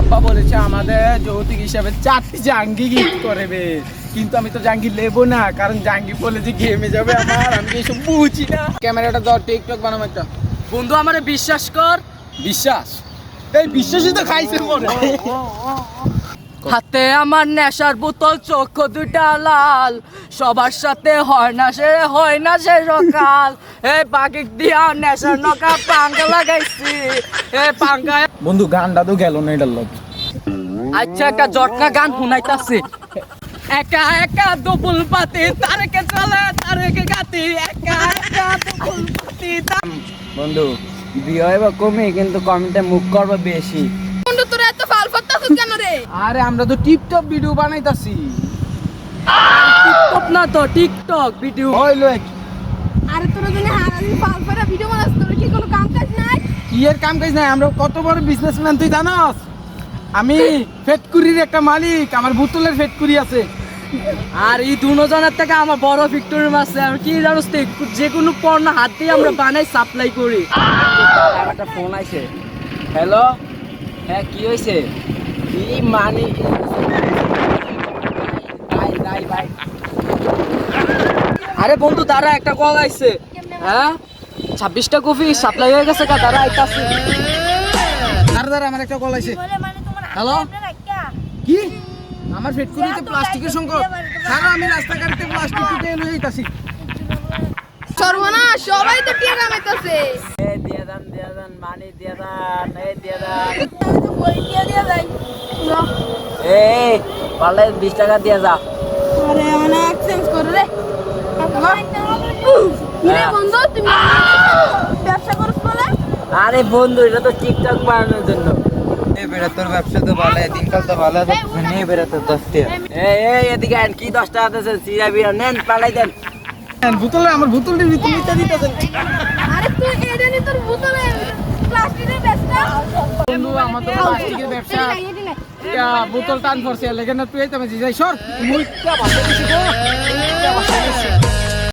আব্বা বলেছে আমাদের যৌতুক হিসাবে 4টি জাঙ্গি গিফট করবে, কিন্তু আমি তো জাঙ্গি নেবো না, কারণ জাঙ্গি বলে যে গেমে যাবে আমার, আমি এসব বুঝি না। ক্যামেরাটা ধর, টিকটক বানাবো একটা। বন্ধু আমারে বিশ্বাস কর। বিশ্বাস? এই বিশ্বাসই তো খাইছে মনে। হাতে আমার নেশার বোতল, চোখ দুটা লাল, সবার সাথে হয় না সে সকাল। এই বাগিক দিয়া নেশার নকা পাঙ্গা লাগাইছি, এই পাঙ্গা। বন্ধু গানটা তো গেল না এটার লোক। আচ্ছা একটা জটকা গান শুনাইতাছি। একা একা দুপুল পাতি, তারেকে চলে তারেকে গাতি, একা একা দুপুল পাতি। বন্ধু বিয়ে হইবা কমে, কিন্তু কমেন্টে মুখ করবা বেশি। বন্ধু তোরা এত ফাল ফাত্তাছিস কেন রে? আরে আমরা তো টিপটপ ভিডিও বানাইতাছি। টিকটক না তো, টিকটক ভিডিও হইলো আরে তোরা জানি হারাদিন ফাল ফাটা ভিডিও বানাস, তোর কি কোনো কাম কাজ নাই? কি এর কাম কাজ নাই? আমরা কত বড় বিজনেসম্যান তুই জানাস? আমি ফেটকুরির একটা মালিক, আমার বোতলের ফেটকুরি আছে। আর এই দুজনের থেকে আমার বড় ফ্যাক্টরি আছে। আর কি জানোস তুই, যে কোনো পণ্য হাত দিয়ে আমরা বানাই সাপ্লাই করি। আমার একটা ফোন আইছে। হ্যালো, হ্যাঁ কি হয়েছে? কি মানে ভাই আরে বন্ধু দাঁড়া, একটা কল আইছে। হ্যাঁ 26টা কফি সাপ্লাই হয়ে গেছে, কা দাঁড়া আইতাছি। দাঁড়া আমার একটা কল আইছে। হ্যালো কি আমার ফেটকুরিতে প্লাস্টিকের সংকট? সারা আমি রাস্তাঘাটে প্লাস্টিক কিনে লই যাইতাছি। সর্বনাশ, সবাই তো টিয়া কামাইতাছে। এই দিয়ে দেন মানি দিয়ে দেন, এই দিয়ে দেন। তো বই টিয়া দিয়া যাই। এই পারলে 20 টাকা দিয়ে যা। আরে মানে এক্সচেঞ্জ করে রে। কিরে বন্ধু, তুমি ব্যবসা করছ বলে? আরে বন্ধু এটা তো টিকটক বানানোর জন্য। এই বেটা তোর ব্যবসা তো ভালো, দিনকাল তো ভালো আছে, নিয়ে বেটা তোর 10 টাকা। এই এদিকে আন, কি 10 টাকা দিতেছেন? সিরা বিরা নেন, পালাই দেন। বোতলে আমার বোতলটির ভিতরে নিতে দিতেছেন। আরে তুই এটা নি তোর বোতলে প্লাস্টিকের ব্যবসা? বন্ধু আমাদের প্লাস্টিকের ব্যবসা, বোতল টান পড়ছে, লেগে না তুই তো আমি যাই সর মুইটা বাসা দিছি গো, মুইটা বাসা দিছি।